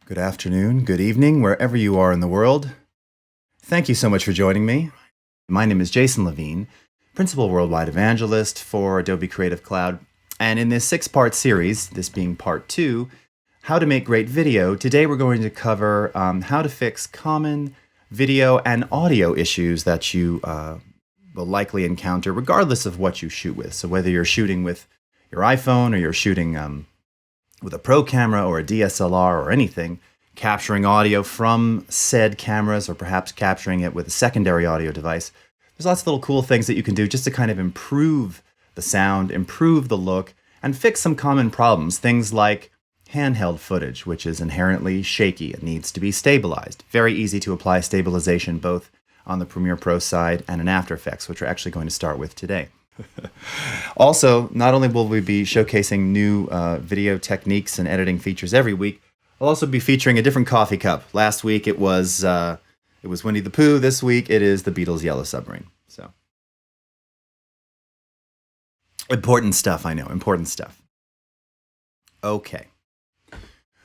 Good afternoon, good evening, wherever you are in the world. Thank you so much for joining me. My name is Jason Levine, Principal Worldwide Evangelist for Adobe Creative Cloud. And in this 6-part series, this being part 2, How to Make Great Video, today we're going to cover how to fix common video and audio issues that you will likely encounter regardless of what you shoot with. So whether you're shooting with your iPhone or you're shooting with a pro camera or a DSLR or anything, capturing audio from said cameras or perhaps capturing it with a secondary audio device. There's lots of little cool things that you can do just to kind of improve the sound, improve the look, and fix some common problems. Things like handheld footage, which is inherently shaky. It needs to be stabilized. Very easy to apply stabilization both on the Premiere Pro side and in After Effects, which we're actually going to start with today. Also, not only will we be showcasing new video techniques and editing features every week, I'll also be featuring a different coffee cup. Last week it was Winnie the Pooh. This week it is the Beatles' Yellow Submarine. So important stuff, I know, important stuff. Okay,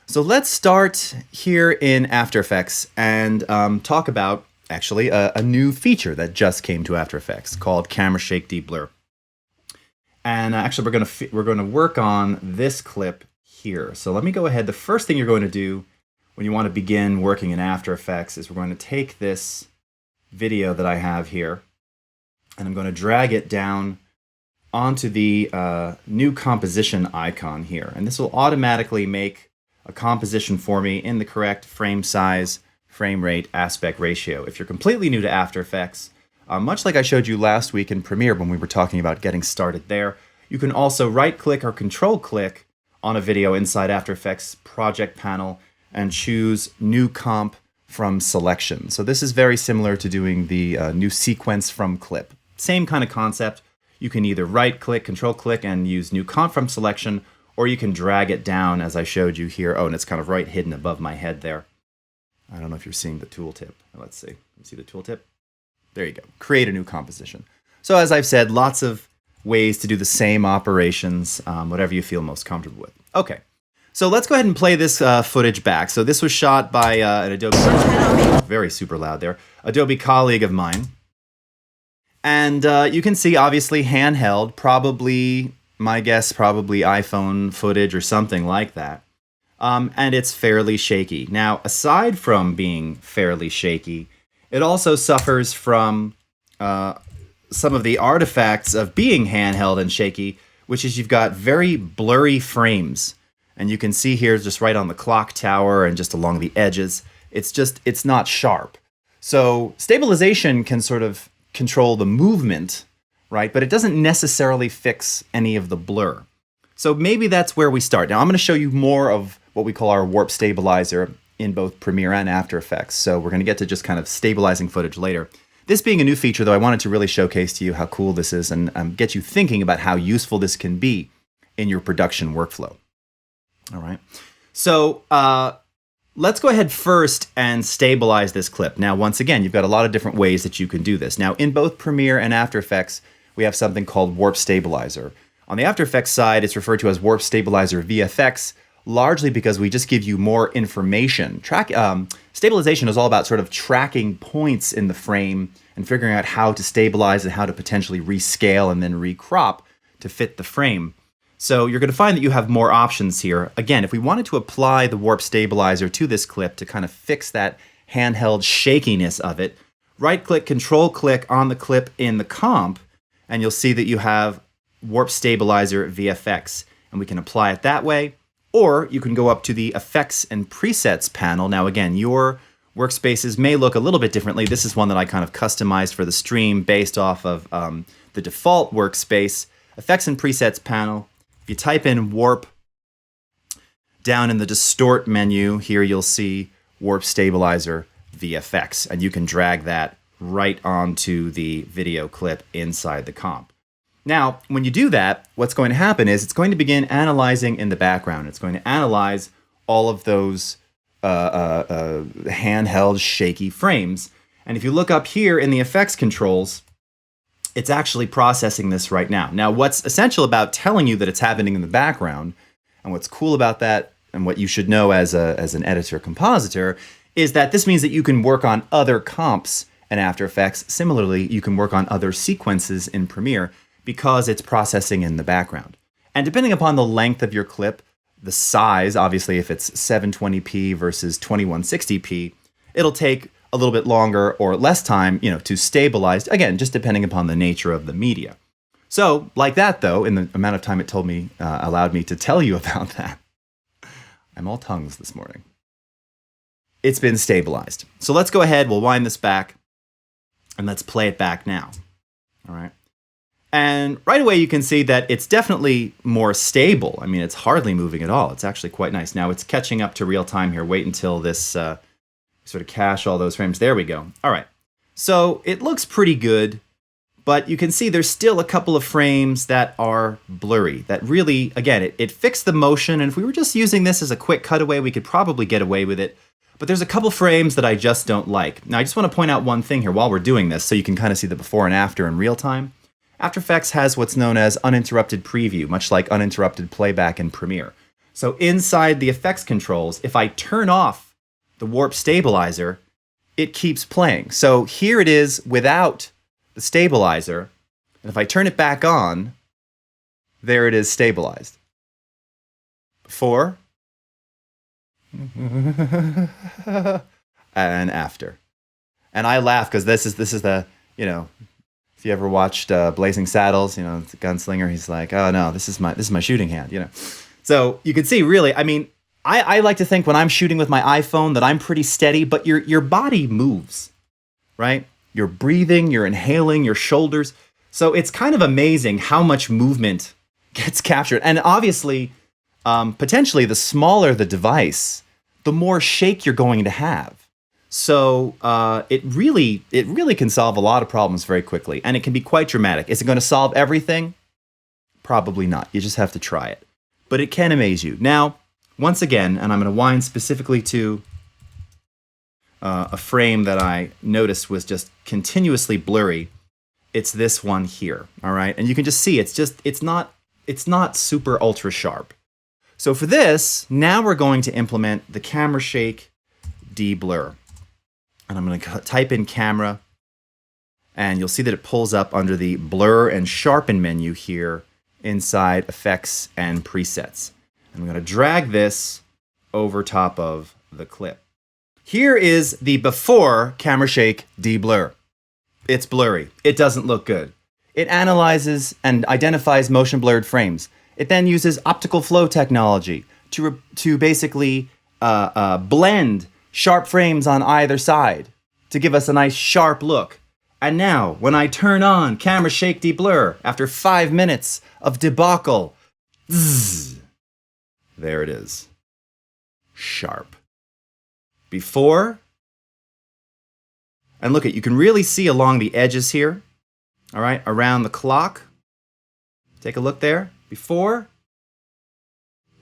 so let's start here in After Effects and talk about actually a new feature that just came to After Effects called Camera Shake Deblur. And actually, we're going to work on this clip here. So let me go ahead. The first thing you're going to do when you want to begin working in After Effects is we're going to take this video that I have here, and I'm going to drag it down onto the new composition icon here. And this will automatically make a composition for me in the correct frame size, frame rate, aspect ratio. If you're completely new to After Effects, much like I showed you last week in Premiere when we were talking about getting started there, you can also right-click or control-click on a video inside After Effects project panel and choose New Comp from Selection. So this is very similar to doing the new sequence from clip. Same kind of concept. You can either right-click, control-click, and use New Comp from Selection, or you can drag it down as I showed you here. Oh, and it's kind of right hidden above my head there. I don't know if you're seeing the tooltip. Let's see. You see the tooltip? There you go. Create a new composition. So as I've said, lots of ways to do the same operations, whatever you feel most comfortable with. Okay, so let's go ahead and play this footage back. So this was shot by an Adobe, very super loud there, Adobe colleague of mine. And you can see, obviously, handheld, probably, my guess, probably iPhone footage or something like that. And it's fairly shaky. Now, aside from being fairly shaky, it also suffers from some of the artifacts of being handheld and shaky, which is you've got very blurry frames. And you can see here just right on the clock tower and just along the edges, it's not sharp. So stabilization can sort of control the movement, right? But it doesn't necessarily fix any of the blur. So maybe that's where we start. Now I'm going to show you more of what we call our warp stabilizer in both Premiere and After Effects. So we're going to get to just kind of stabilizing footage later. This being a new feature, though, I wanted to really showcase to you how cool this is and get you thinking about how useful this can be in your production workflow. All right. So let's go ahead first and stabilize this clip. Now, once again, you've got a lot of different ways that you can do this. Now, in both Premiere and After Effects, we have something called Warp Stabilizer. On the After Effects side, it's referred to as Warp Stabilizer VFX, largely because we just give you more information. Stabilization is all about sort of tracking points in the frame and figuring out how to stabilize and how to potentially rescale and then recrop to fit the frame. So you're going to find that you have more options here. Again, if we wanted to apply the warp stabilizer to this clip to kind of fix that handheld shakiness of it, right-click, control-click on the clip in the comp, and you'll see that you have Warp Stabilizer VFX, and we can apply it that way. Or you can go up to the Effects and Presets panel. Now again, your workspaces may look a little bit differently. This is one that I kind of customized for the stream based off of the default workspace. Effects and Presets panel. If you type in Warp down in the Distort menu, here you'll see Warp Stabilizer VFX. And you can drag that right onto the video clip inside the comp. Now, when you do that, what's going to happen is it's going to begin analyzing in the background. It's going to analyze all of those handheld shaky frames. And if you look up here in the effects controls, it's actually processing this right now. Now, what's essential about telling you that it's happening in the background, and what's cool about that and what you should know as an editor compositor is that this means that you can work on other comps in After Effects. Similarly, you can work on other sequences in Premiere because it's processing in the background. And depending upon the length of your clip, the size, obviously if it's 720p versus 2160p, it'll take a little bit longer or less time, to stabilize, again, just depending upon the nature of the media. So, like that though, in the amount of time it allowed me to tell you about that, I'm all tongues this morning. It's been stabilized. So let's go ahead, we'll wind this back, and let's play it back now. All right. And right away you can see that it's definitely more stable. I mean, it's hardly moving at all. It's actually quite nice. Now it's catching up to real time here. Wait until this sort of cache all those frames. There we go. All right. So it looks pretty good, but you can see there's still a couple of frames that are blurry. That really, again, it fixed the motion. And if we were just using this as a quick cutaway, we could probably get away with it. But there's a couple frames that I just don't like. Now, I just want to point out one thing here while we're doing this so you can kind of see the before and after in real time. After Effects has what's known as uninterrupted preview, much like uninterrupted playback in Premiere. So inside the effects controls, if I turn off the warp stabilizer, it keeps playing. So here it is without the stabilizer. And if I turn it back on, there it is stabilized. Before and after. And I laugh because this is the, if you ever watched Blazing Saddles, the gunslinger, he's like, oh no, this is my shooting hand, So you can see really, I mean, I like to think when I'm shooting with my iPhone that I'm pretty steady, but your body moves, right? You're breathing, you're inhaling, your shoulders. So it's kind of amazing how much movement gets captured. And obviously, potentially the smaller the device, the more shake you're going to have. So it really can solve a lot of problems very quickly, and it can be quite dramatic. Is it going to solve everything? Probably not. You just have to try it. But it can amaze you. Now, once again, and I'm going to wind specifically to a frame that I noticed was just continuously blurry. It's this one here, all right? And you can just see it's not super ultra sharp. So for this, now we're going to implement the camera shake deblur. And I'm going to type in camera, and you'll see that it pulls up under the blur and sharpen menu here inside effects and presets. I'm going to drag this over top of the clip. Here is the before camera shake deblur. It's blurry. It doesn't look good. It analyzes and identifies motion blurred frames. It then uses optical flow technology to basically blend sharp frames on either side to give us a nice sharp look. And now, when I turn on camera shake deblur after 5 minutes of debacle, zzz, there it is. Sharp. Before, and look, you can really see along the edges here, all right, around the clock. Take a look there. Before,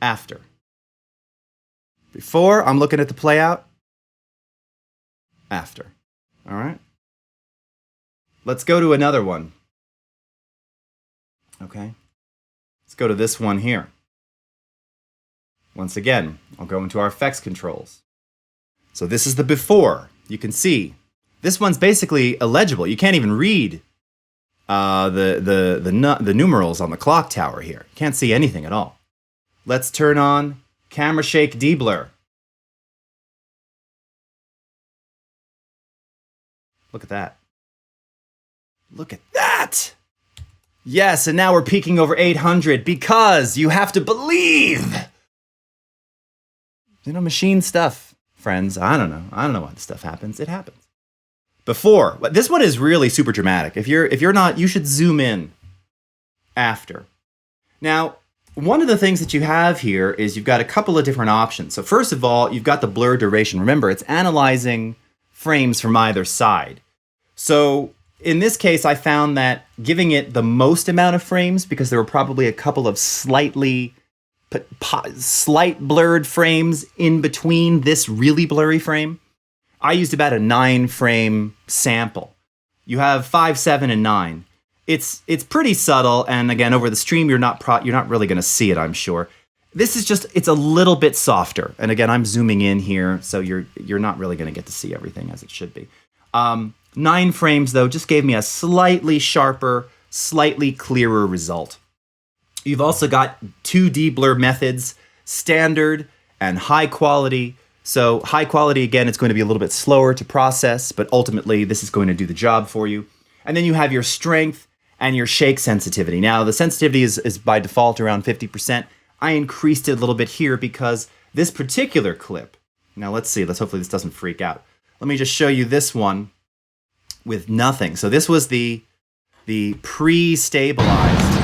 after. Before, I'm looking at the playout. After. All right. Let's go to another one. Okay. Let's go to this one here. Once again, I'll go into our effects controls. So this is the before. You can see this one's basically illegible. You can't even read the numerals on the clock tower here. You can't see anything at all. Let's turn on camera shake deblur. Look at that. Look at that! Yes, and now we're peaking over 800 because you have to believe. Machine stuff, friends. I don't know why this stuff happens. It happens. Before, but this one is really super dramatic. If you're not, you should zoom in. After. Now, one of the things that you have here is you've got a couple of different options. So first of all, you've got the blur duration. Remember, it's analyzing frames from either side. So in this case, I found that giving it the most amount of frames, because there were probably a couple of slight blurred frames in between this really blurry frame, I used about a 9-frame sample. You have 5, 7, and 9. It's pretty subtle, and again, over the stream, you're not really going to see it, I'm sure. This is just, it's a little bit softer. And again, I'm zooming in here, so you're not really going to get to see everything as it should be. 9 frames, though, just gave me a slightly sharper, slightly clearer result. You've also got 2 Deblur methods, standard and high quality. So high quality, again, it's going to be a little bit slower to process, but ultimately this is going to do the job for you. And then you have your strength and your shake sensitivity. Now, the sensitivity is by default around 50%. I increased it a little bit here because this particular clip, now let's see, hopefully this doesn't freak out. Let me just show you this one with nothing. So this was the pre-stabilized,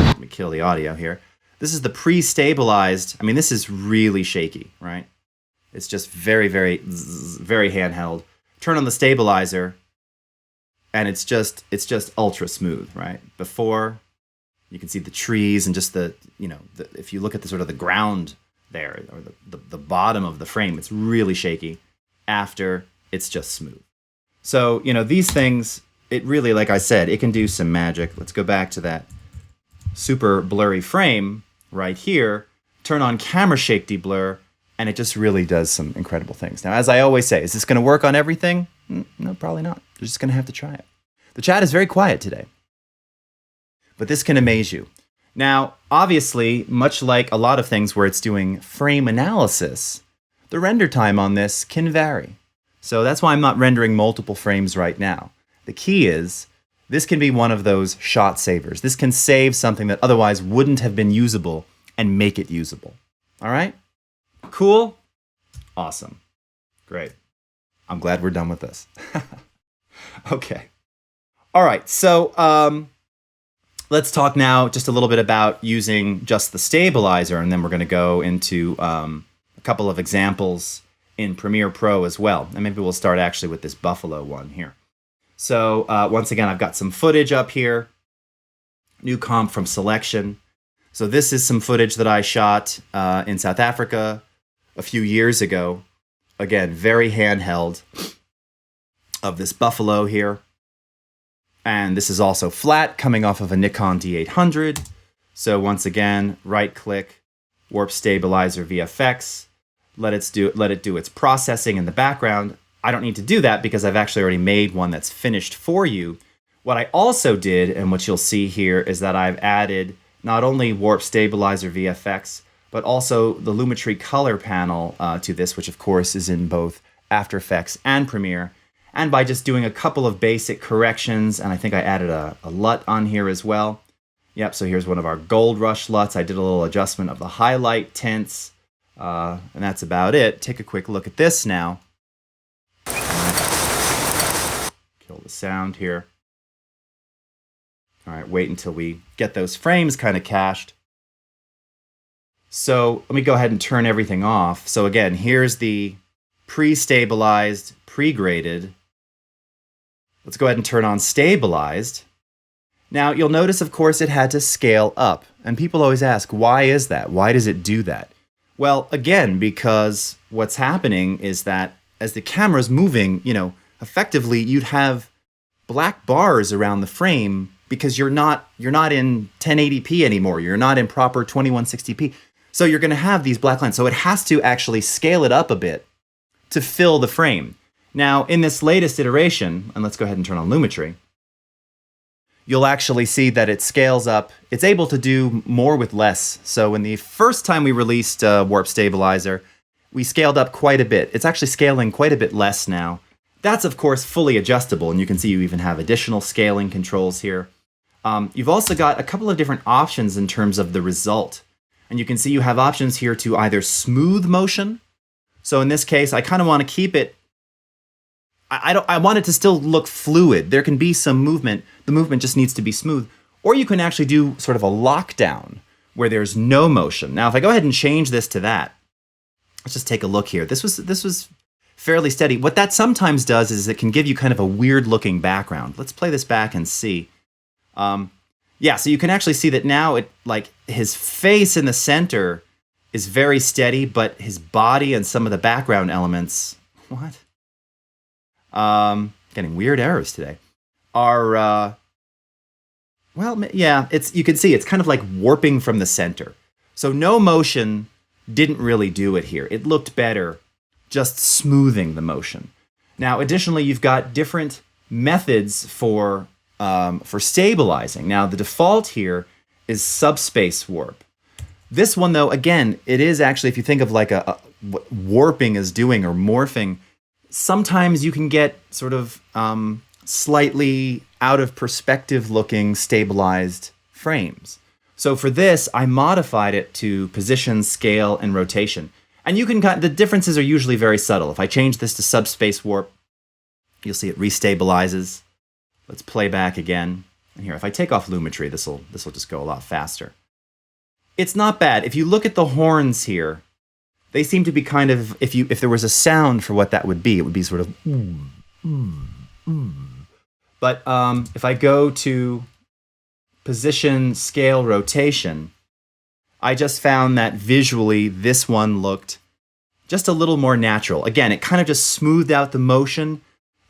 let me kill the audio here. This is the pre-stabilized, I mean, this is really shaky, right? It's just very, very, very handheld. Turn on the stabilizer, and it's just ultra smooth, right? Before, you can see the trees and just if you look at the sort of the ground there, or the bottom of the frame, it's really shaky. After, it's just smooth. So, these things, it really, like I said, it can do some magic. Let's go back to that super blurry frame right here, turn on camera shake deblur, and it just really does some incredible things. Now, as I always say, is this going to work on everything? No, probably not. You're just going to have to try it. The chat is very quiet today, but this can amaze you. Now, obviously, much like a lot of things where it's doing frame analysis, the render time on this can vary. So that's why I'm not rendering multiple frames right now. The key is, this can be one of those shot savers. This can save something that otherwise wouldn't have been usable and make it usable. All right? Cool? Awesome. Great. I'm glad we're done with this. Okay. All right, so let's talk now just a little bit about using just the stabilizer, and then we're going to go into a couple of examples in Premiere Pro as well. And maybe we'll start actually with this Buffalo one here. So once again, I've got some footage up here, new comp from selection. So this is some footage that I shot in South Africa a few years ago. Again, very handheld, of this buffalo here. And this is also flat, coming off of a Nikon D800. So once again, right click, warp stabilizer VFX, let it do its processing in the background. I don't need to do that because I've actually already made one that's finished for you. What I also did, and what you'll see here, is that I've added not only warp stabilizer VFX, but also the Lumetri Color panel to this, which of course is in both After Effects and Premiere. And by just doing a couple of basic corrections, and I think I added a LUT on here as well. Yep, so here's one of our Gold Rush LUTs. I did a little adjustment of the highlight tints, and that's about it. Take a quick look at this now. Kill the sound here. All right, wait until we get those frames kind of cached. So let me go ahead and turn everything off. So again, here's the pre-stabilized, pre-graded. Let's go ahead and turn on stabilized. Now you'll notice, of course, it had to scale up. And people always ask, why is that? Why does it do that? Well, again, because what's happening is that as the camera's moving, effectively you'd have black bars around the frame because you're not in 1080p anymore. You're not in proper 2160p. So you're going to have these black lines. So it has to actually scale it up a bit to fill the frame. Now, in this latest iteration, and let's go ahead and turn on Lumetri, you'll actually see that it scales up. It's able to do more with less. So when the first time we released Warp Stabilizer, we scaled up quite a bit. It's actually scaling quite a bit less now. That's, of course, fully adjustable, and you can see you even have additional scaling controls here. You've also got a couple of different options in terms of the result. And you can see you have options here to either smooth motion. So in this case, I kind of want to keep it, I want it to still look fluid. There can be some movement. The movement just needs to be smooth. Or you can actually do sort of a lockdown where there's no motion. Now, if I go ahead and change this to that, let's just take a look here. This was fairly steady. What that sometimes does is it can give you kind of a weird looking background. Let's play this back and see. Yeah, so you can actually see that now his face in the center is very steady, but his body and some of the background elements, getting weird errors today, are, well, yeah, you can see it's kind of like warping from the center. So no motion didn't really do it here. It looked better just smoothing the motion. Now, additionally, you've got different methods for stabilizing. Now, the default here is subspace warp. This one, though, again, it is actually, if you think of like what warping is doing or morphing, sometimes you can get sort of slightly out of perspective looking stabilized frames. So for this, I modified it to position, scale, and rotation. And you can the differences are usually very subtle. If I change this to subspace warp, you'll see it restabilizes. Let's play back again. And here, if I take off Lumetri, this will just go a lot faster. It's not bad. If you look at the horns here, they seem to be kind of, if there was a sound for what that would be, it would be sort of But if I go to position, scale, rotation, I just found that visually this one looked just a little more natural. Again, it kind of just smoothed out the motion,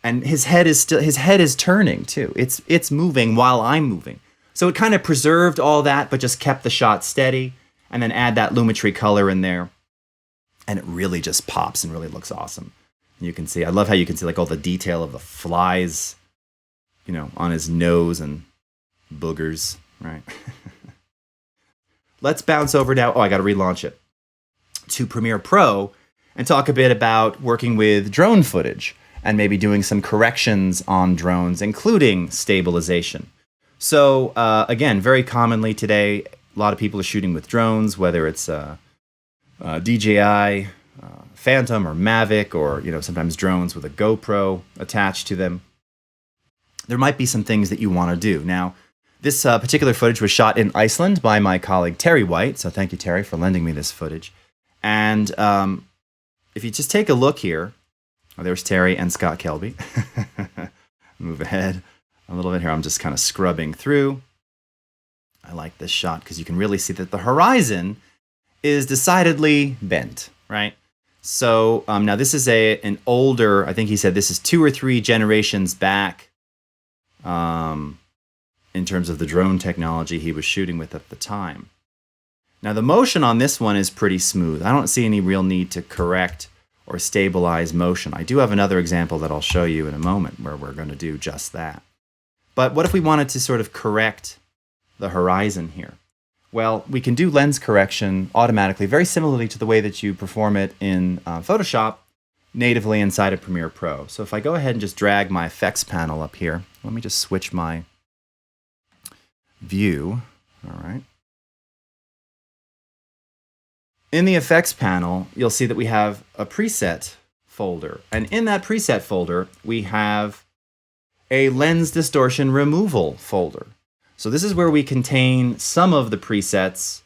and his head is turning too. It's moving while I'm moving. So it kind of preserved all that, but just kept the shot steady, and then add that Lumetri color in there. And it really just pops and really looks awesome. You can see, I love how you can see like all the detail of the flies, you know, on his nose and boogers, right? Let's bounce over now. Oh, I got to relaunch it to Premiere Pro and talk a bit about working with drone footage and maybe doing some corrections on drones, including stabilization. So again, very commonly today, a lot of people are shooting with drones, whether it's DJI, Phantom, or Mavic, or sometimes drones with a GoPro attached to them. There might be some things that you want to do. Now, this particular footage was shot in Iceland by my colleague Terry White, so thank you, Terry, for lending me this footage. And if you just take a look here, there's Terry and Scott Kelby. Move ahead a little bit here. I'm just kind of scrubbing through. I like this shot because you can really see that the horizon is decidedly bent, right? So now this is an older, I think he said this is 2 or 3 generations back in terms of the drone technology he was shooting with at the time. Now the motion on this one is pretty smooth. I don't see any real need to correct or stabilize motion. I do have another example that I'll show you in a moment where we're going to do just that. But what if we wanted to sort of correct the horizon here? Well, we can do lens correction automatically, very similarly to the way that you perform it in Photoshop natively inside of Premiere Pro. So if I go ahead and just drag my effects panel up here, let me just switch my view. All right. In the effects panel, you'll see that we have a preset folder. And in that preset folder, we have a lens distortion removal folder. So this is where we contain some of the presets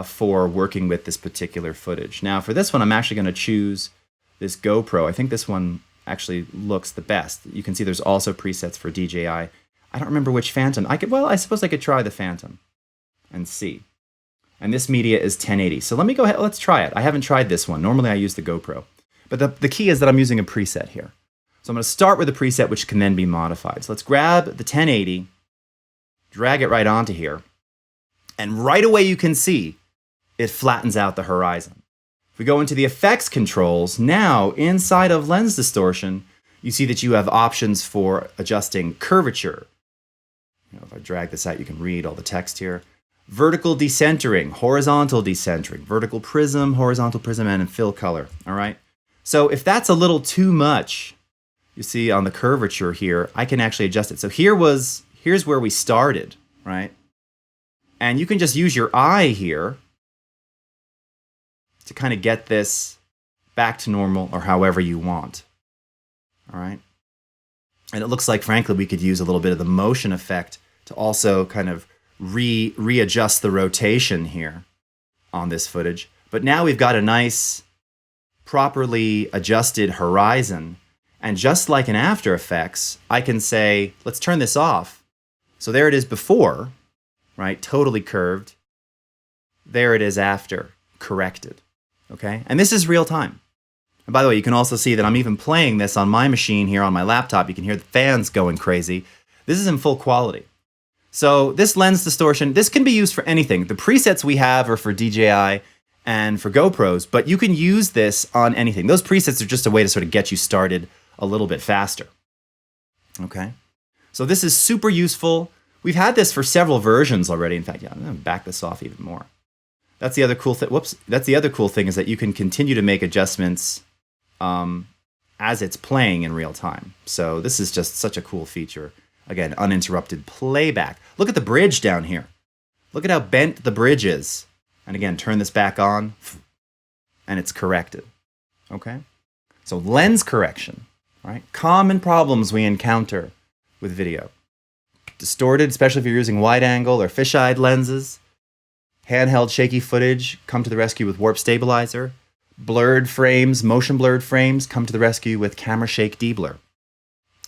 for working with this particular footage. Now for this one, I'm actually going to choose this GoPro. I think this one actually looks the best. You can see there's also presets for DJI. I don't remember which Phantom. I suppose I could try the Phantom and see. And this media is 1080. So let me go ahead, let's try it. I haven't tried this one. Normally I use the GoPro. But the key is that I'm using a preset here. So I'm going to start with a preset which can then be modified. So let's grab the 1080, drag it right onto here, and right away you can see it flattens out the horizon. If we go into the effects controls, now inside of lens distortion, you see that you have options for adjusting curvature. If I drag this out, you can read all the text here. Vertical decentering, horizontal decentering, vertical prism, horizontal prism, and fill color. All right. So if that's a little too much, you see on the curvature here, I can actually adjust it. So here's where we started, right? And you can just use your eye here to kind of get this back to normal or however you want. All right. And it looks like, frankly, we could use a little bit of the motion effect to also kind of readjust the rotation here on this footage. But now we've got a nice, properly adjusted horizon. And just like in After Effects, I can say, let's turn this off. So there it is before, right? Totally curved. There it is after, corrected. Okay? And this is real time. And by the way, you can also see that I'm even playing this on my machine here on my laptop. You can hear the fans going crazy. This is in full quality. So this lens distortion, this can be used for anything. The presets we have are for DJI and for GoPros, but you can use this on anything. Those presets are just a way to sort of get you started a little bit faster. Okay, so this is super useful. We've had this for several versions already. In fact, yeah, I'm gonna back this off even more. That's the other cool thing. Whoops, that's the other cool thing is that you can continue to make adjustments as it's playing in real time. So this is just such a cool feature. Again, uninterrupted playback. Look at the bridge down here. Look at how bent the bridge is. And again, turn this back on, and it's corrected. Okay? So lens correction, right? Common problems we encounter with video. Distorted, especially if you're using wide angle or fisheye lenses. Handheld shaky footage, come to the rescue with warp stabilizer. Blurred frames, motion blurred frames, come to the rescue with camera shake deblur.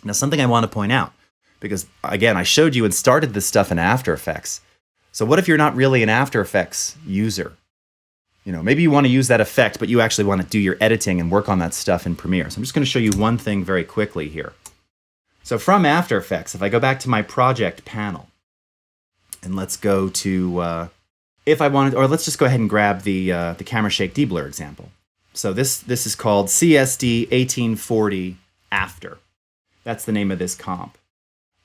Now, something I want to point out, because again, I showed you and started this stuff in After Effects. So what if you're not really an After Effects user? You know, maybe you want to use that effect, but you actually want to do your editing and work on that stuff in Premiere. So I'm just going to show you one thing very quickly here. So from After Effects, if I go back to my project panel, and let's go to, if I wanted, or let's just go ahead and grab the camera shake deblur example. So this is called CSD 1840 After. That's the name of this comp.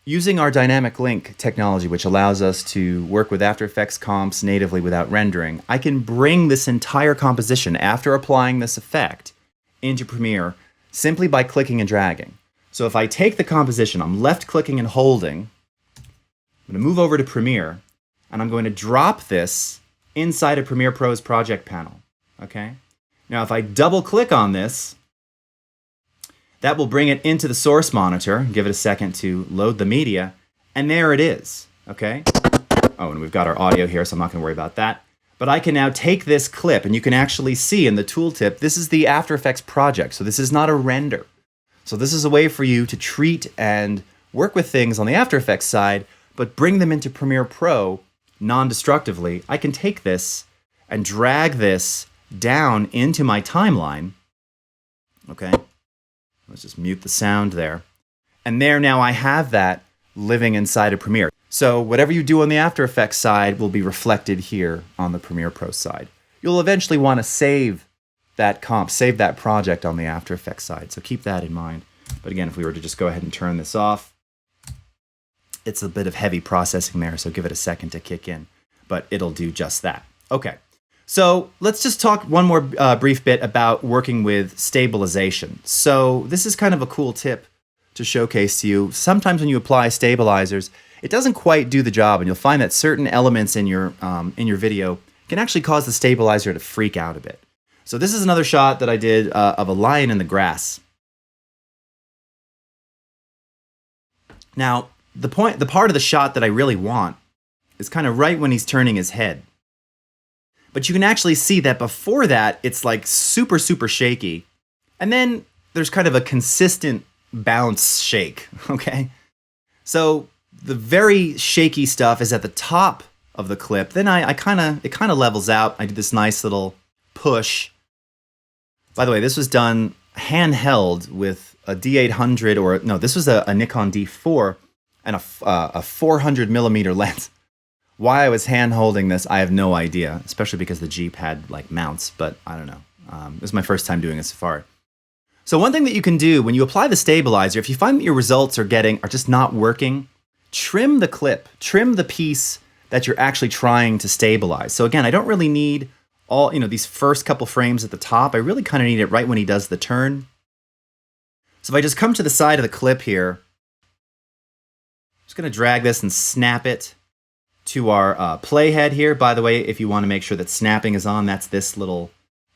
Using our dynamic link technology, which allows us to work with After Effects comps natively without rendering, I can bring this entire composition after applying this effect into Premiere simply by clicking and dragging. So if I take the composition, I'm left clicking and holding, I'm going to move over to Premiere, and I'm going to drop this inside of Premiere Pro's project panel. Okay? Now if I double click on this, that will bring it into the source monitor, give it a second to load the media, and there it is, okay? Oh, and we've got our audio here, so I'm not gonna worry about that. But I can now take this clip, and you can actually see in the tooltip, this is the After Effects project, so this is not a render. So this is a way for you to treat and work with things on the After Effects side, but bring them into Premiere Pro non-destructively. I can take this and drag this down into my timeline, okay? Let's just mute the sound there. And there now I have that living inside of Premiere. So whatever you do on the After Effects side will be reflected here on the Premiere Pro side. You'll eventually want to save that comp, save that project on the After Effects side. So keep that in mind. But again, if we were to just go ahead and turn this off, it's a bit of heavy processing there, so give it a second to kick in. But it'll do just that. Okay. So let's just talk one more brief bit about working with stabilization. So this is kind of a cool tip to showcase to you. Sometimes when you apply stabilizers, it doesn't quite do the job, and you'll find that certain elements in your video can actually cause the stabilizer to freak out a bit. So this is another shot that I did of a lion in the grass. Now, the part of the shot that I really want is kind of right when he's turning his head. But you can actually see that before that, it's like super, super shaky. And then there's kind of a consistent bounce shake, okay? So the very shaky stuff is at the top of the clip. Then it kind of levels out. I did this nice little push. By the way, this was done handheld with a D800, or no, this was a Nikon D4 and a 400 millimeter lens. Why I was hand holding this, I have no idea, especially because the Jeep had like mounts, but I don't know. This is my first time doing a Safari. So one thing that you can do when you apply the stabilizer, if you find that your results are just not working, trim the clip, trim the piece that you're actually trying to stabilize. So again, I don't really need all, these first couple frames at the top. I really kind of need it right when he does the turn. So if I just come to the side of the clip here, I'm just going to drag this and snap it to our playhead here. By the way, if you want to make sure that snapping is on, that's this little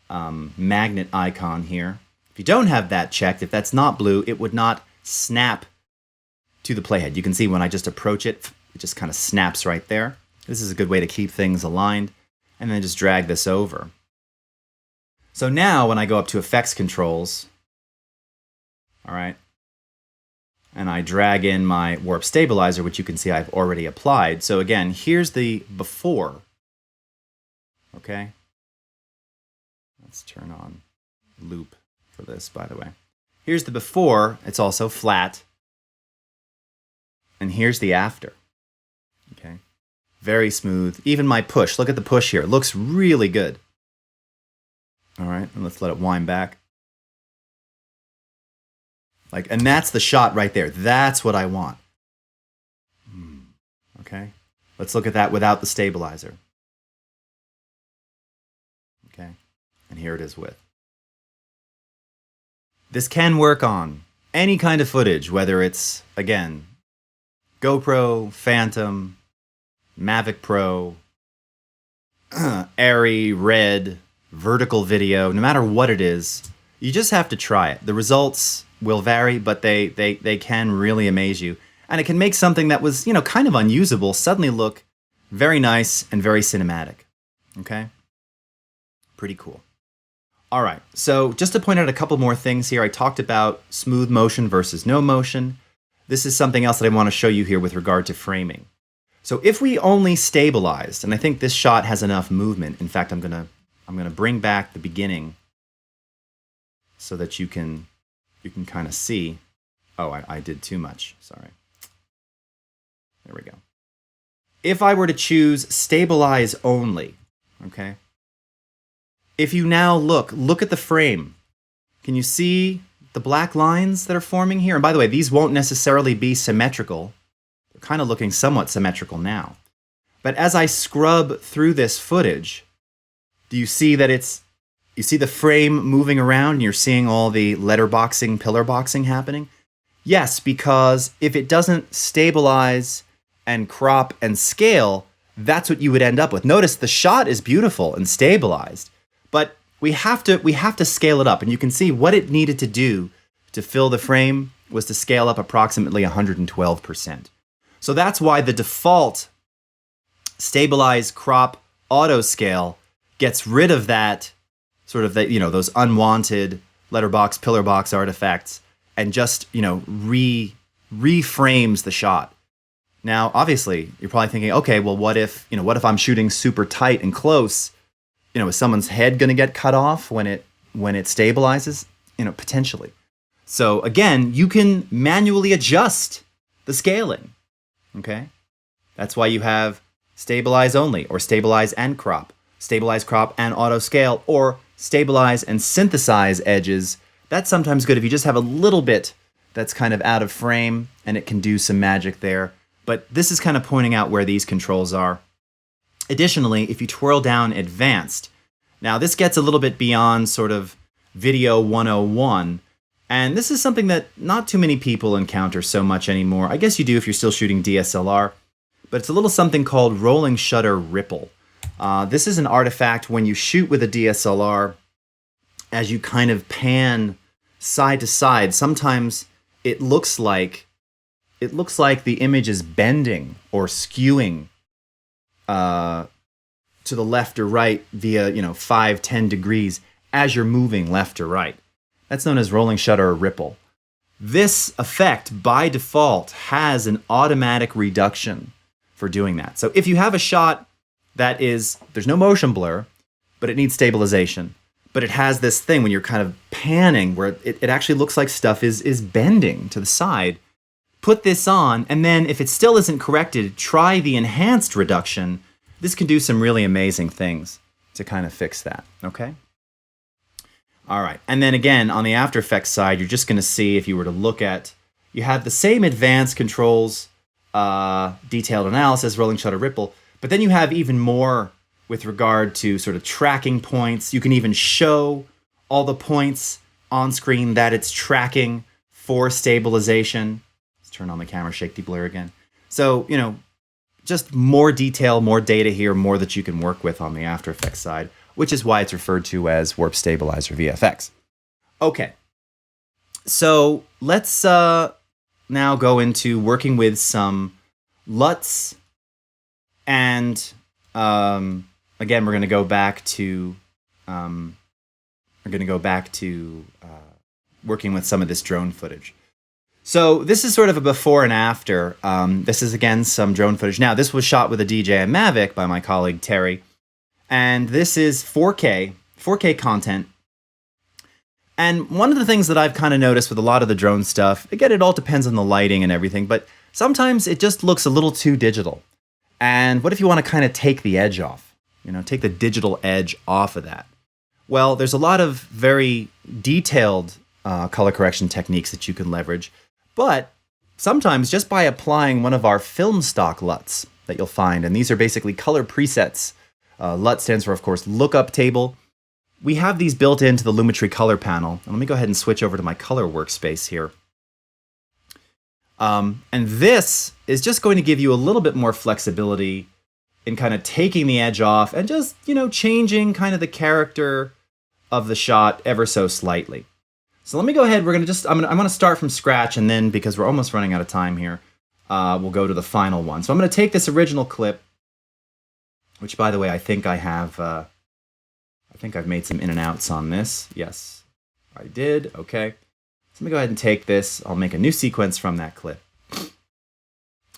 magnet icon here. If you don't have that checked, if that's not blue, it would not snap to the playhead. You can see when I just approach it, it just kind of snaps right there. This is a good way to keep things aligned. And then just drag this over. So now when I go up to effects controls, all right, and I drag in my warp stabilizer, which you can see I've already applied. So again, here's the before. Okay. Let's turn on loop for this, by the way. Here's the before. It's also flat. And here's the after. Very smooth. Even my push, look at the push here. It looks really good. All right, and let's let it wind back. And that's the shot right there. That's what I want. Okay, let's look at that without the stabilizer. Okay, and here it is with. This can work on any kind of footage, whether it's, again, GoPro, Phantom, Mavic Pro, Airy, Red, vertical video, no matter what it is, you just have to try it. The results will vary, but they can really amaze you. And it can make something that was, kind of unusable suddenly look very nice and very cinematic. Okay? Pretty cool. All right, so just to point out a couple more things here, I talked about smooth motion versus no motion. This is something else that I want to show you here with regard to framing. So if we only stabilized, and I think this shot has enough movement. In fact, I'm gonna bring back the beginning so that you can kind of see. Oh, I did too much. Sorry. There we go. If I were to choose stabilize only, okay? If you now look at the frame. Can you see the black lines that are forming here? And by the way, these won't necessarily be symmetrical. They're kind of looking somewhat symmetrical now. But as I scrub through this footage, do you see that you see the frame moving around and you're seeing all the letterboxing, pillar boxing happening? Yes, because if it doesn't stabilize and crop and scale, that's what you would end up with. Notice the shot is beautiful and stabilized, but we have to scale it up, and you can see what it needed to do to fill the frame was to scale up approximately 112%. So that's why the default stabilize, crop, auto scale gets rid of that sort of those unwanted letterbox, pillar box artifacts, and just reframes the shot. Now, obviously, you're probably thinking, okay, well, what if I'm shooting super tight and close? Is someone's head going to get cut off when it stabilizes? Potentially. So again, you can manually adjust the scaling. Okay, that's why you have stabilize only, or stabilize and crop, stabilize, crop, and auto scale, or stabilize and synthesize edges. That's sometimes good if you just have a little bit that's kind of out of frame, and it can do some magic there. But this is kind of pointing out where these controls are. Additionally, if you twirl down advanced, now this gets a little bit beyond sort of video 101, and this is something that not too many people encounter so much anymore. I guess you do if you're still shooting DSLR, but it's a little something called rolling shutter ripple. This is an artifact when you shoot with a DSLR, as you kind of pan side to side, sometimes it looks like the image is bending or skewing to the left or right via 5-10 degrees as you're moving left or right. That's known as rolling shutter or ripple. This effect by default has an automatic reduction for doing that. So if you have a shot that there's no motion blur, but it needs stabilization, but it has this thing when you're kind of panning where it actually looks like stuff is bending to the side, put this on, and then if it still isn't corrected, try the enhanced reduction. This can do some really amazing things to kind of fix that, okay? All right, and then again, on the After Effects side, you're just gonna see, if you were to look at, you have the same advanced controls, detailed analysis, rolling shutter ripple, but then you have even more with regard to sort of tracking points. You can even show all the points on screen that it's tracking for stabilization. Let's turn on the camera, shake Deblur again. So, just more detail, more data here, more that you can work with on the After Effects side, which is why it's referred to as Warp Stabilizer VFX. Okay, so let's now go into working with some LUTs, and again, we're going to go back to working with some of this drone footage. So this is sort of a before and after. This is, again, some drone footage. Now, this was shot with a DJI Mavic by my colleague Terry, and this is 4K content. And one of the things that I've kind of noticed with a lot of the drone stuff, again, it all depends on the lighting and everything, but sometimes it just looks a little too digital. And what if you want to kind of take the edge off? You know, take the digital edge off of that. Well, there's a lot of very detailed color correction techniques that you can leverage, but sometimes just by applying one of our film stock LUTs that you'll find, and these are basically color presets. LUT stands for, of course, lookup table. We have these built into the Lumetri Color panel. And let me go ahead and switch over to my color workspace here. And this is just going to give you a little bit more flexibility in kind of taking the edge off and just, you know, changing kind of the character of the shot ever so slightly. So let me go ahead. I'm going to start from scratch, and then, because we're almost running out of time here, we'll go to the final one. So I'm going to take this original clip, which, by the way, I think I've made some in and outs on this. Yes, I did. Okay. So let me go ahead and take this. I'll make a new sequence from that clip.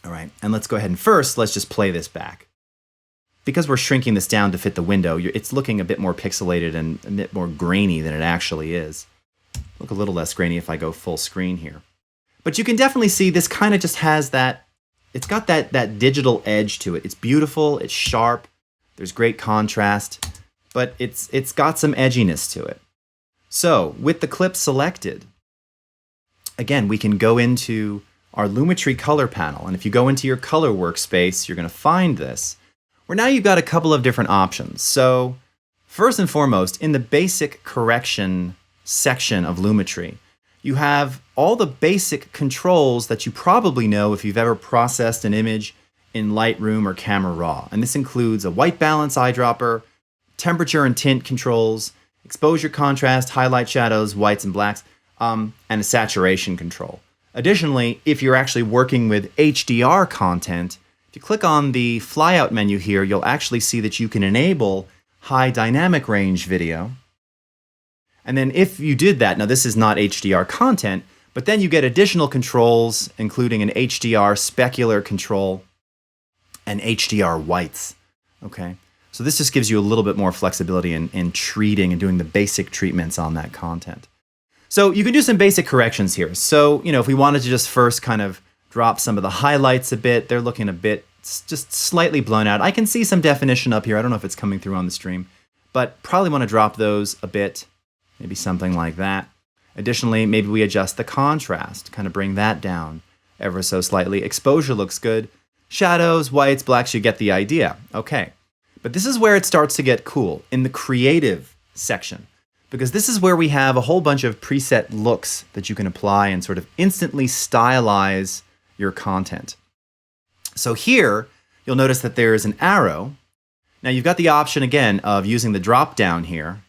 All right. And let's go ahead and first, let's just play this back. Because we're shrinking this down to fit the window, it's looking a bit more pixelated and a bit more grainy than it actually is. Look a little less grainy if I go full screen here. But you can definitely see this kind of just has that, it's got that digital edge to it. It's beautiful, it's sharp, there's great contrast, but it's got some edginess to it. So with the clip selected, again, we can go into our Lumetri Color panel. And if you go into your color workspace, you're going to find this, where now you've got a couple of different options. So first and foremost, in the basic correction section of Lumetri, you have all the basic controls that you probably know if you've ever processed an image in Lightroom or Camera Raw. And this includes a white balance eyedropper, temperature and tint controls, exposure, contrast, highlight, shadows, whites and blacks, and a saturation control. Additionally, if you're actually working with HDR content, if you click on the flyout menu here, you'll actually see that you can enable high dynamic range video. And then if you did that, now this is not HDR content, but then you get additional controls, including an HDR specular control and HDR whites. Okay, so this just gives you a little bit more flexibility in treating and doing the basic treatments on that content. So you can do some basic corrections here. So, you know, if we wanted to just first kind of drop some of the highlights a bit, they're looking a bit just slightly blown out. I can see some definition up here. I don't know if it's coming through on the stream, but probably want to drop those a bit, maybe something like that. Additionally, maybe we adjust the contrast, kind of bring that down ever so slightly. Exposure looks good. Shadows, whites, blacks, you get the idea. Okay, but this is where it starts to get cool, in the creative section, because this is where we have a whole bunch of preset looks that you can apply and sort of instantly stylize your content. So here, you'll notice that there is an arrow. Now you've got the option again of using the drop down here,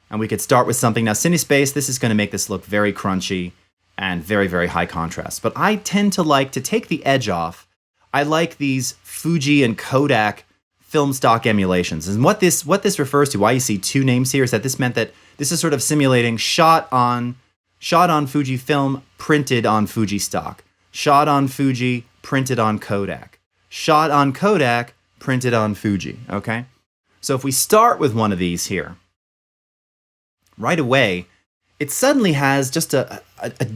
and we could start with something. Now CineSpace, this is going to make this look very crunchy and very, very high contrast. But I tend to like to take the edge off. I like these Fuji and Kodak film stock emulations. And what this refers to, why you see two names here, is that this meant that this is sort of simulating shot on Fuji film, printed on Fuji stock. Shot on Fuji, printed on Kodak. Shot on Kodak, printed on Fuji, okay? So if we start with one of these here, right away, it suddenly has just a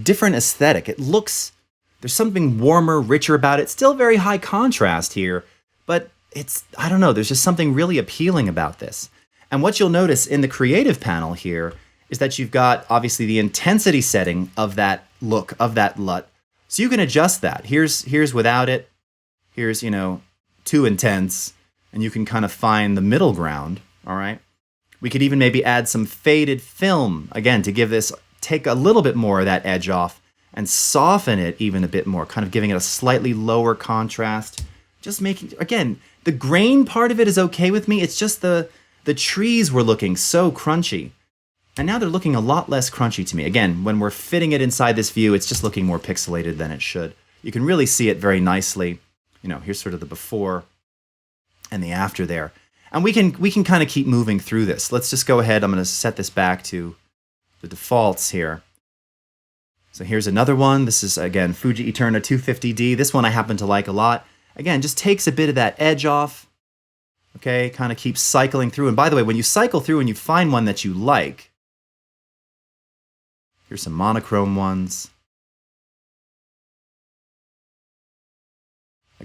different aesthetic. It looks, there's something warmer, richer about it. Still very high contrast here, but it's, I don't know, there's just something really appealing about this. And what you'll notice in the creative panel here is that you've got, obviously, the intensity setting of that look, of that LUT. So you can adjust that. Here's without it. Here's, you know, too intense. And you can kind of find the middle ground, all right? We could even maybe add some faded film, again, to give this, take a little bit more of that edge off and soften it even a bit more, kind of giving it a slightly lower contrast. Just making, again, the grain part of it is okay with me. It's just the trees were looking so crunchy. And now they're looking a lot less crunchy to me. Again, when we're fitting it inside this view, it's just looking more pixelated than it should. You can really see it very nicely. You know, here's sort of the before and the after there. And we can kind of keep moving through this. Let's just go ahead. I'm going to set this back to the defaults here. So here's another one. This is, again, Fuji Eterna 250D. This one I happen to like a lot. Again, just takes a bit of that edge off. Okay, kind of keeps cycling through. And by the way, when you cycle through and you find one that you like, here's some monochrome ones.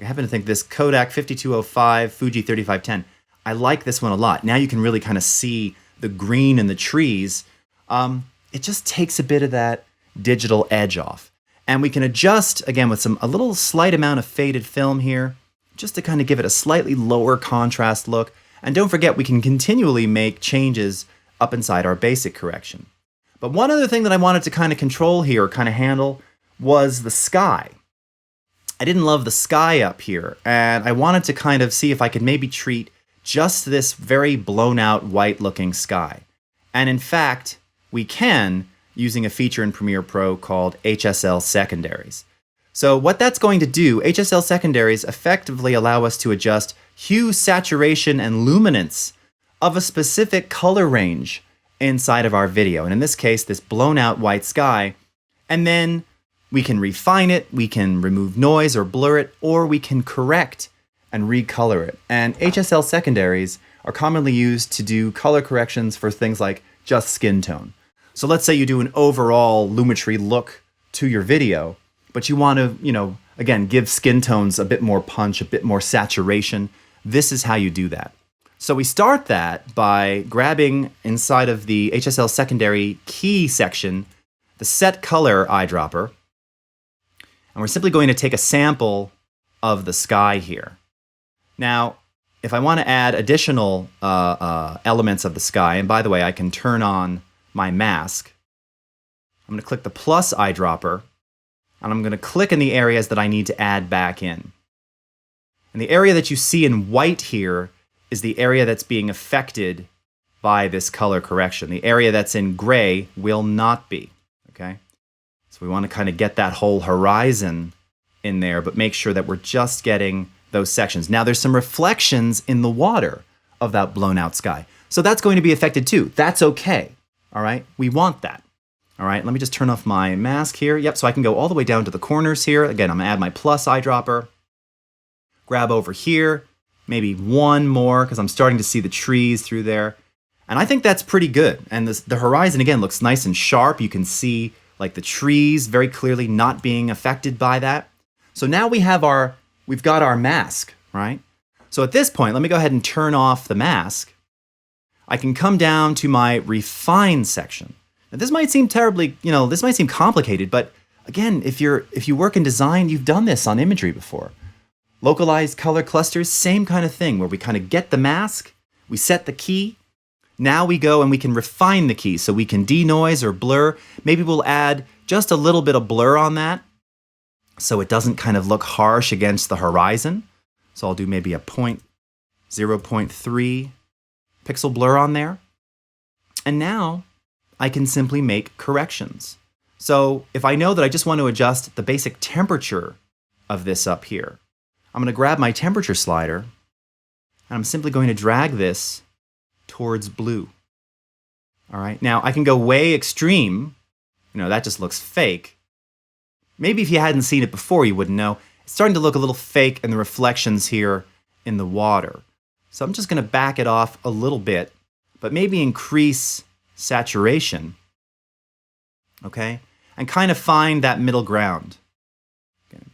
I happen to think this Kodak 5205, Fuji 3510, I like this one a lot. Now you can really kind of see the green in the trees. It just takes a bit of that digital edge off. And we can adjust, again, with a little slight amount of faded film here, just to kind of give it a slightly lower contrast look. And don't forget, we can continually make changes up inside our basic correction. But one other thing that I wanted to kind of control here, or kind of handle, was the sky. I didn't love the sky up here, and I wanted to kind of see if I could maybe treat just this very blown out white looking sky. And in fact, we can, using a feature in Premiere Pro called HSL Secondaries. So what that's going to do, HSL Secondaries effectively allow us to adjust hue, saturation, and luminance of a specific color range inside of our video. And in this case, this blown out white sky. And then we can refine it, we can remove noise or blur it, or we can correct and recolor it. And HSL Secondaries are commonly used to do color corrections for things like just skin tone. So let's say you do an overall Lumetri look to your video, but you want to, again, give skin tones a bit more punch, a bit more saturation. This is how you do that. So we start that by grabbing inside of the HSL Secondary key section, the set color eyedropper, and we're simply going to take a sample of the sky here. Now, if I want to add additional elements of the sky, and by the way, I can turn on my mask. I'm going to click the plus eyedropper, and I'm going to click in the areas that I need to add back in. And the area that you see in white here is the area that's being affected by this color correction. The area that's in gray will not be, okay? So we want to kind of get that whole horizon in there, but make sure that we're just getting those sections. Now there's some reflections in the water of that blown out sky. So that's going to be affected too. That's okay, all right? We want that. All right, let me just turn off my mask here. Yep, so I can go all the way down to the corners here. Again, I'm gonna add my plus eyedropper. Grab over here, maybe one more, because I'm starting to see the trees through there. And I think that's pretty good. And the horizon, again, looks nice and sharp. You can see like the trees very clearly not being affected by that. So now we've got our mask, right? So at this point, let me go ahead and turn off the mask. I can come down to my refine section. Now, this might seem terribly, this might seem complicated, but again, if you work in design, you've done this on imagery before. Localized color clusters, same kind of thing, where we kind of get the mask, we set the key, now we go and we can refine the key, so we can denoise or blur. Maybe we'll add just a little bit of blur on that, so it doesn't kind of look harsh against the horizon. So I'll do maybe a 0.3 pixel blur on there. And now I can simply make corrections. So if I know that I just want to adjust the basic temperature of this up here, I'm going to grab my temperature slider, and I'm simply going to drag this towards blue. All right, now I can go way extreme. That just looks fake. Maybe if you hadn't seen it before, you wouldn't know. It's starting to look a little fake in the reflections here in the water. So I'm just going to back it off a little bit, but maybe increase saturation, okay? And kind of find that middle ground.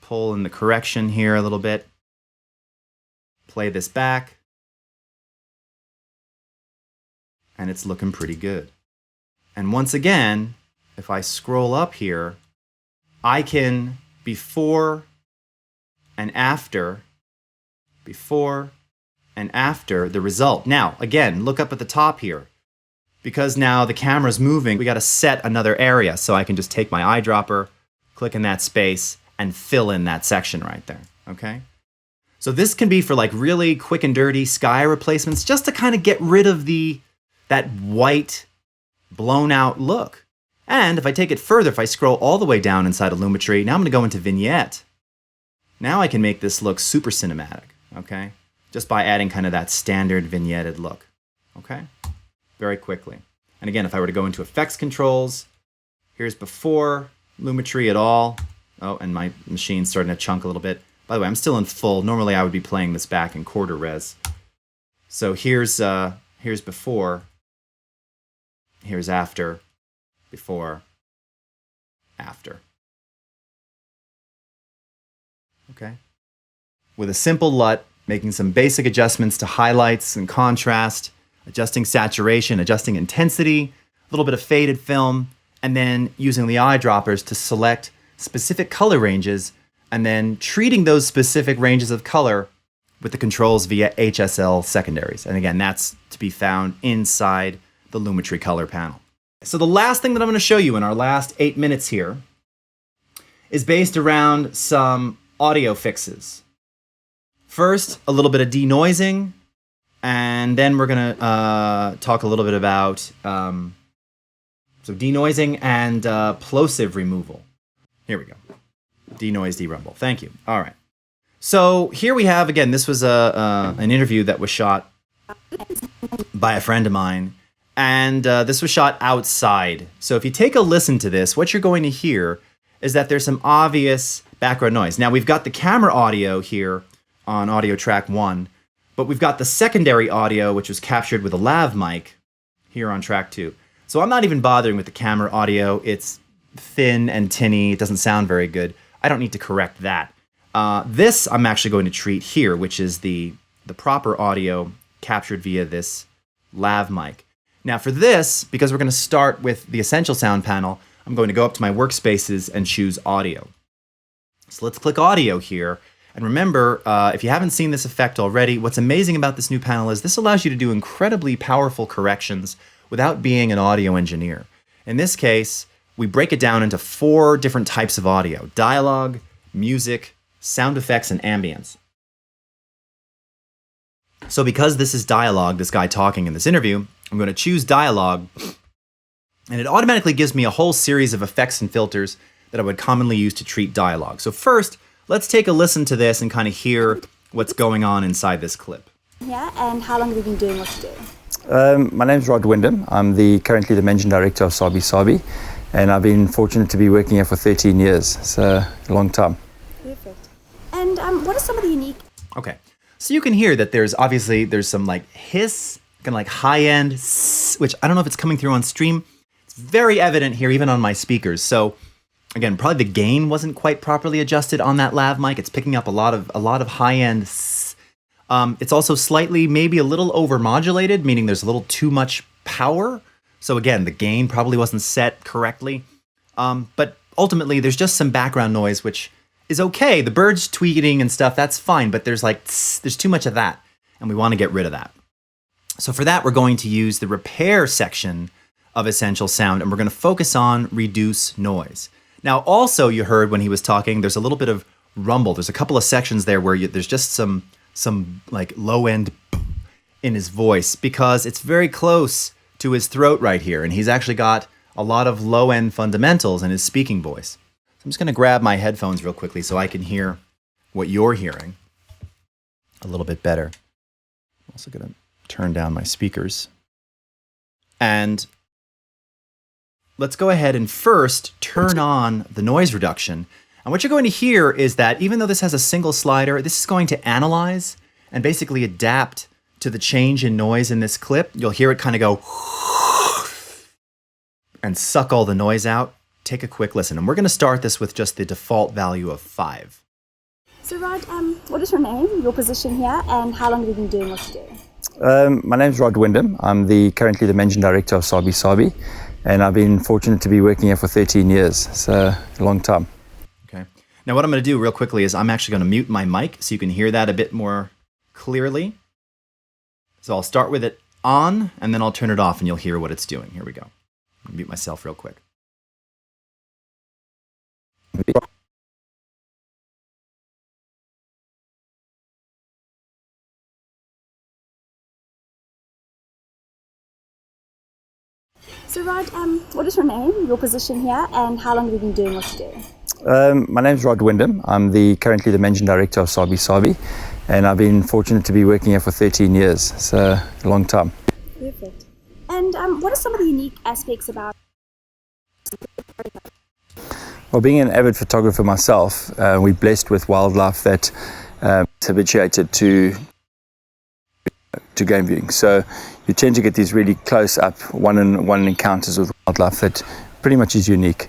Pull in the correction here a little bit. Play this back. And it's looking pretty good. And once again, if I scroll up here, I can before and after the result. Now, again, look up at the top here. Because now the camera's moving, we got to set another area. So I can just take my eyedropper, click in that space, and fill in that section right there, okay? So this can be for like really quick and dirty sky replacements, just to kind of get rid of that white, blown out look. And if I take it further, if I scroll all the way down inside of Lumetri, now I'm gonna go into Vignette. Now I can make this look super cinematic, okay? Just by adding kind of that standard vignetted look, okay? Very quickly. And again, if I were to go into Effects Controls, here's before Lumetri at all. Oh, and my machine's starting to chunk a little bit. By the way, I'm still in full. Normally I would be playing this back in quarter res. So here's before, here's after, before, after. Okay. with a simple LUT, making some basic adjustments to highlights and contrast, adjusting saturation, adjusting intensity, a little bit of faded film, and then using the eyedroppers to select specific color ranges, and then treating those specific ranges of color with the controls via HSL secondaries. And again, that's to be found inside the Lumetri Color panel. So the last thing that I'm going to show you in our last 8 minutes here is based around some audio fixes. First, a little bit of denoising, and then we're going to talk a little bit about so denoising and plosive removal. Here we go. Denoise, derumble. Thank you. All right. So here we have, again, this was an interview that was shot by a friend of mine, and this was shot outside. So if you take a listen to this, what you're going to hear is that there's some obvious background noise. Now, we've got the camera audio here on audio track 1, but we've got the secondary audio, which was captured with a lav mic here on track 2. So I'm not even bothering with the camera audio. It's thin and tinny. It doesn't sound very good. I don't need to correct that. This I'm actually going to treat here, which is the proper audio captured via this lav mic. Now for this, because we're going to start with the Essential Sound panel, I'm going to go up to my workspaces and choose audio. So let's click audio here. And remember, if you haven't seen this effect already, what's amazing about this new panel is this allows you to do incredibly powerful corrections without being an audio engineer. In this case, we break it down into 4 different types of audio: dialogue, music, sound effects, and ambience. So because this is dialogue, this guy talking in this interview, I'm going to choose dialogue, and it automatically gives me a whole series of effects and filters that I would commonly use to treat dialogue. So first, let's take a listen to this and kind of hear what's going on inside this clip. Yeah, and how long have you been doing what you do? My name's Rod Wyndham. I'm currently the Managing Director of Sabi Sabi, and I've been fortunate to be working here for 13 years. It's a long time. Perfect. And what are some of the unique... Okay, so you can hear that there's some like hiss, kind of like high-end, which I don't know if it's coming through on stream. It's very evident here, even on my speakers. So again, probably the gain wasn't quite properly adjusted on that lav mic. It's picking up a lot of high-end. It's also slightly, maybe a little over-modulated, meaning there's a little too much power. So again, the gain probably wasn't set correctly. But ultimately, there's just some background noise, which is okay. The birds tweeting and stuff, that's fine. But there's too much of that, and we want to get rid of that. So for that, we're going to use the repair section of Essential Sound, and we're going to focus on reduce noise. Now, also, you heard when he was talking, there's a little bit of rumble. There's a couple of sections there where there's just some like low end in his voice, because it's very close to his throat right here, and he's actually got a lot of low end fundamentals in his speaking voice. So I'm just going to grab my headphones real quickly so I can hear what you're hearing a little bit better. I'm also going to turn down my speakers. And let's go ahead and first turn on the noise reduction. And what you're going to hear is that even though this has a single slider, this is going to analyze and basically adapt to the change in noise in this clip. You'll hear it kind of go and suck all the noise out. Take a quick listen. And we're going to start this with just the default value of 5. So Rod, what is your name, your position here, and how long have you been doing what you do? My name's Rod Wyndham. I'm currently the Managing Director of Sabi Sabi, and I've been fortunate to be working here for 13 years. It's a long time. Okay. Now what I'm going to do real quickly is I'm actually going to mute my mic so you can hear that a bit more clearly. So I'll start with it on, and then I'll turn it off, and you'll hear what it's doing. Here we go. I'll mute myself real quick. So Rod, what is your name, your position here, and how long have you been doing what you do? My name's Rod Wyndham. I'm currently the Managing Director of Sabi Sabi, and I've been fortunate to be working here for 13 years. It's a long time. Perfect. And what are some of the unique aspects about... Well, being an avid photographer myself, we're blessed with wildlife that is habituated to game viewing. So you tend to get these really close-up one-on-one encounters with wildlife that pretty much is unique.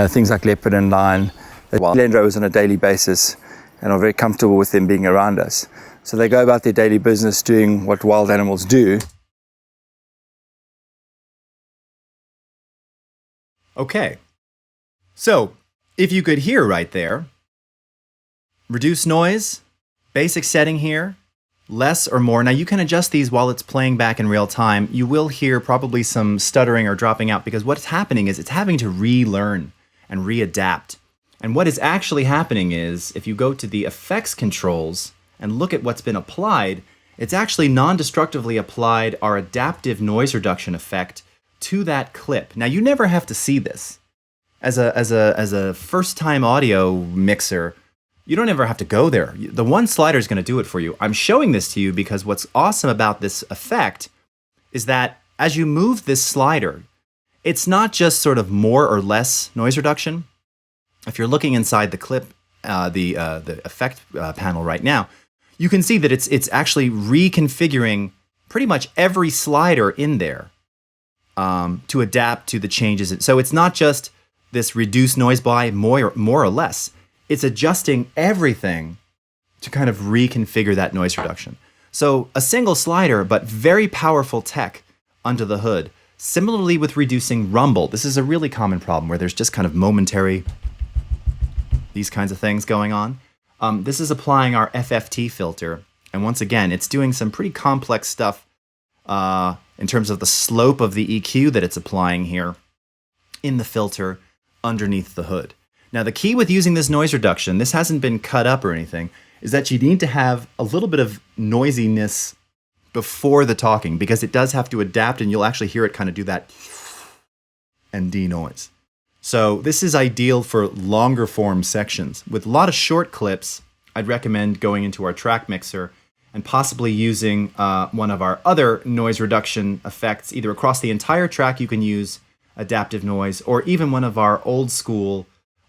Things like leopard and lion, Land Rovers on a daily basis, and are very comfortable with them being around us. So they go about their daily business doing what wild animals do. Okay, so if you could hear right there, reduce noise, basic setting here, less or more. Now you can adjust these while it's playing back in real time. You will hear probably some stuttering or dropping out because what's happening is it's having to relearn and readapt. And what is actually happening is if you go to the effects controls and look at what's been applied, it's actually non-destructively applied our adaptive noise reduction effect to that clip. Now you never have to see this. As a first-time audio mixer, you don't ever have to go there. The one slider is going to do it for you. I'm showing this to you because what's awesome about this effect is that as you move this slider, it's not just sort of more or less noise reduction. If you're looking inside the clip, the effect panel right now, you can see that it's actually reconfiguring pretty much every slider in there to adapt to the changes. So it's not just this reduced noise by more or less. It's adjusting everything to kind of reconfigure that noise reduction. So a single slider, but very powerful tech under the hood. Similarly with reducing rumble, this is a really common problem where there's just kind of momentary, these kinds of things going on. This is applying our FFT filter. And once again, it's doing some pretty complex stuff in terms of the slope of the EQ that it's applying here in the filter underneath the hood. Now, the key with using this noise reduction, this hasn't been cut up or anything, is that you need to have a little bit of noisiness before the talking because it does have to adapt and you'll actually hear it kind of do that and denoise. So this is ideal for longer form sections. With a lot of short clips, I'd recommend going into our track mixer and possibly using one of our other noise reduction effects. Either across the entire track you can use adaptive noise, or even one of our old school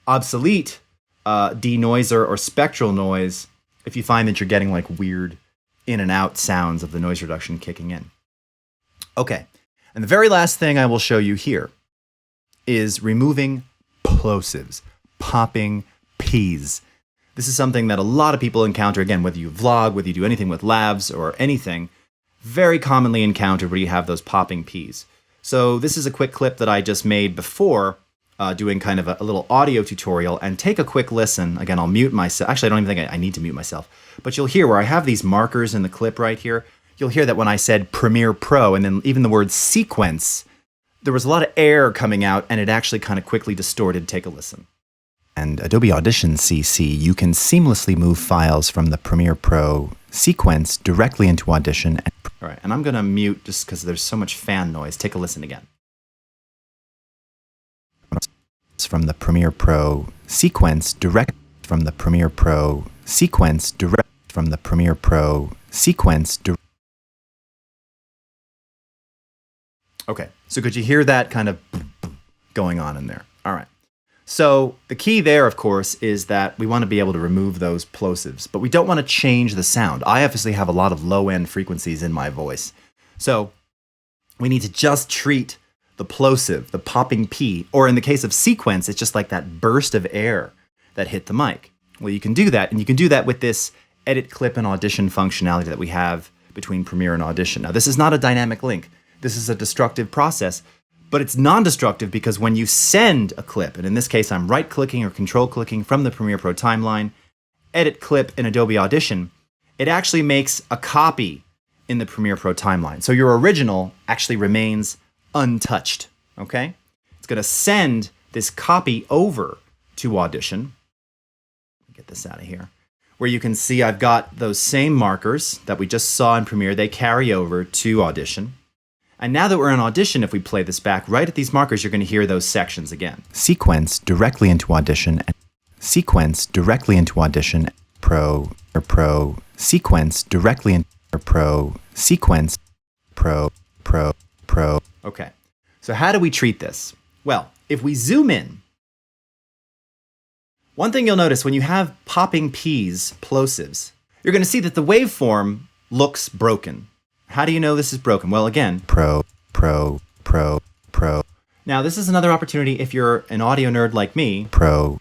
obsolete denoiser or spectral noise if you find that you're getting like weird in and out sounds of the noise reduction kicking in. Okay, and the very last thing I will show you here is removing plosives, popping Ps. This is something that a lot of people encounter, again, whether you vlog, whether you do anything with lavs or anything, very commonly encountered where you have those popping Ps. So this is a quick clip that I just made before doing kind of a little audio tutorial, and take a quick listen. Again, I'll mute myself. Actually, I don't even think I need to mute myself, but you'll hear where I have these markers in the clip right here. You'll hear that when I said Premiere Pro and then even the word sequence, there was a lot of air coming out and it actually kind of quickly distorted. Take a listen. And Adobe Audition CC, you can seamlessly move files from the Premiere Pro sequence directly into Audition. All right, and I'm gonna mute just because there's so much fan noise. Take a listen again. From the Premiere Pro sequence direct from the Premiere Pro sequence direct from the Premiere Pro sequence direct. Okay, so could you hear that kind of going on in there? All right. So the key there, of course, is that we want to be able to remove those plosives, but we don't want to change the sound. I obviously have a lot of low-end frequencies in my voice. So we need to just treat the plosive, the popping P, or in the case of sequence, it's just like that burst of air that hit the mic. Well, you can do that, and you can do that with this edit clip and audition functionality that we have between Premiere and Audition. Now, this is not a dynamic link. This is a destructive process, but it's non-destructive because when you send a clip, and in this case, I'm right-clicking or control-clicking from the Premiere Pro timeline, edit clip in Adobe Audition, it actually makes a copy in the Premiere Pro timeline. So your original actually remains untouched, okay? It's gonna send this copy over to Audition. Get this out of here. Where you can see I've got those same markers that we just saw in Premiere, they carry over to Audition. And now that we're in Audition, if we play this back, right at these markers, you're gonna hear those sections again. Sequence directly into Audition, sequence directly into Audition, Pro, sequence directly into Pro, sequence, Pro. Okay, so how do we treat this? Well, if we zoom in, one thing you'll notice when you have popping Ps, plosives, you're going to see that the waveform looks broken. How do you know this is broken? Well, again, Pro. Now, this is another opportunity if you're an audio nerd like me. Pro.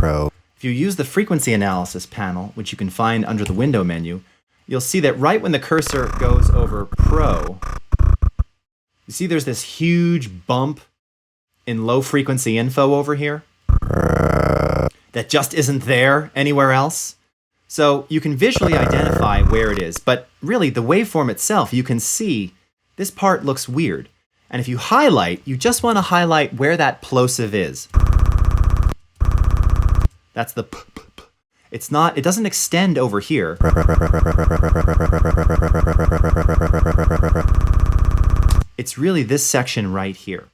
Pro. If you use the frequency analysis panel, which you can find under the window menu, you'll see that right when the cursor goes over Pro, you see there's this huge bump in low frequency info over here that just isn't there anywhere else. So you can visually identify where it is, but really the waveform itself, you can see this part looks weird. And if you highlight, you just want to highlight where that plosive is. That's the p. It's not, it doesn't extend over here. It's really this section right here.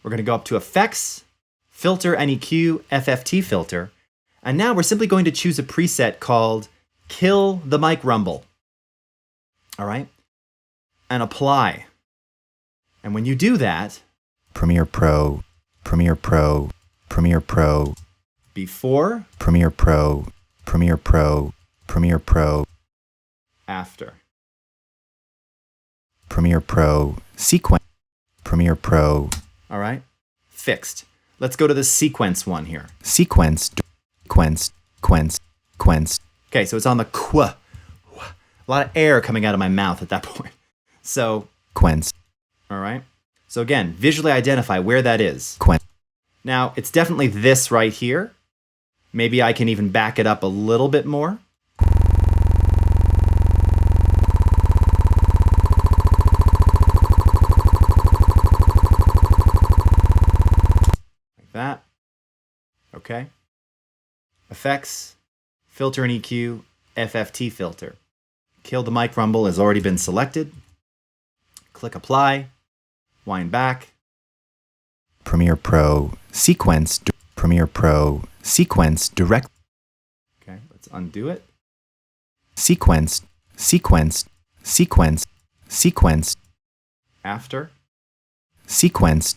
We're going to go up to Effects, Filter and EQ, FFT Filter. And now we're simply going to choose a preset called Kill the Mic Rumble. All right? And apply. And when you do that, Premiere Pro, Premiere Pro, Premiere Pro, before, Premiere Pro, Premiere Pro, Premiere Pro, after, Premiere Pro, sequence, Premiere Pro. All right, fixed. Let's go to the sequence one here. Sequence, quence. Okay, so it's on the qu. A lot of air coming out of my mouth at that point. So, quence. All right. So again, visually identify where that is. Now, it's definitely this right here. Maybe I can even back it up a little bit more. Like that. Okay. Effects, Filter and EQ, FFT Filter. Kill the Mic Rumble has already been selected. Click Apply. Wind back. Premiere Pro, sequence, Premiere Pro, sequence, direct. Okay, let's undo it. Sequence. After. Sequence.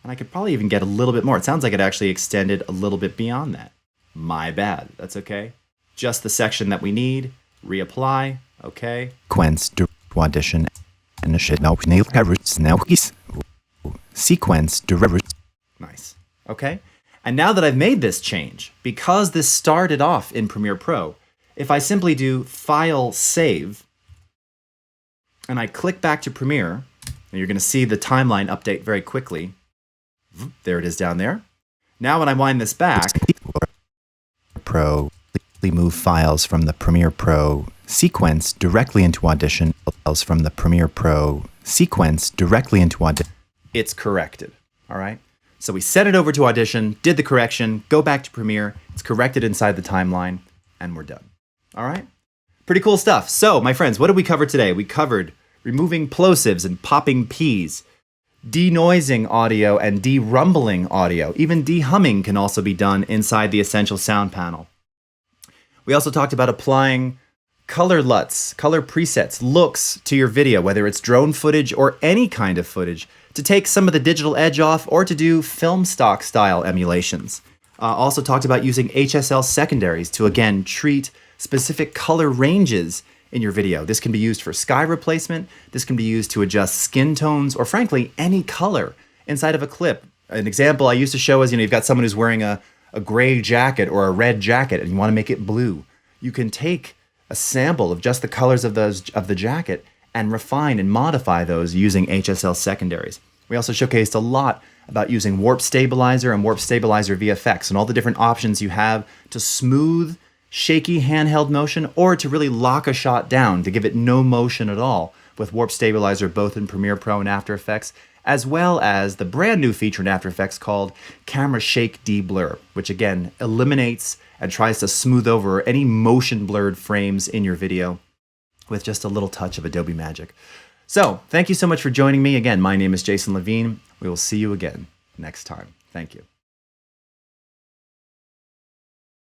And I could probably even get a little bit more. It sounds like it actually extended a little bit beyond that. My bad, that's okay. Just the section that we need. Reapply, okay. Audition. Sequence. Nice. Okay. And now that I've made this change, because this started off in Premiere Pro, if I simply do File, Save, and I click back to Premiere, and you're going to see the timeline update very quickly. There it is down there. Now when I wind this back, Pro, move files from the Premiere Pro sequence directly into Audition. Files from the Premiere Pro sequence directly into Audition. It's corrected. All right. So we set it over to Audition, did the correction, go back to Premiere. It's corrected inside the timeline, and we're done. All right. Pretty cool stuff. So, my friends, what did we cover today? We covered removing plosives and popping Ps, denoising audio and de-rumbling audio. Even de-humming can also be done inside the Essential Sound panel. We also talked about applying color LUTs, color presets, looks to your video, whether it's drone footage or any kind of footage, to take some of the digital edge off or to do film stock style emulations. Also talked about using HSL secondaries to, again, treat specific color ranges in your video. This can be used for sky replacement. This can be used to adjust skin tones or, frankly, any color inside of a clip. An example I used to show is, you've got someone who's wearing a gray jacket or a red jacket and you want to make it blue. You can take a sample of just the colors of the jacket and refine and modify those using HSL secondaries. We also showcased a lot about using Warp Stabilizer and Warp Stabilizer VFX and all the different options you have to smooth shaky handheld motion or to really lock a shot down to give it no motion at all with Warp Stabilizer both in Premiere Pro and After Effects, as well as the brand new feature in After Effects called Camera Shake Deblur, which again eliminates and tries to smooth over any motion blurred frames in your video with just a little touch of Adobe magic. So, thank you so much for joining me. Again, my name is Jason Levine. We will see you again next time. Thank you.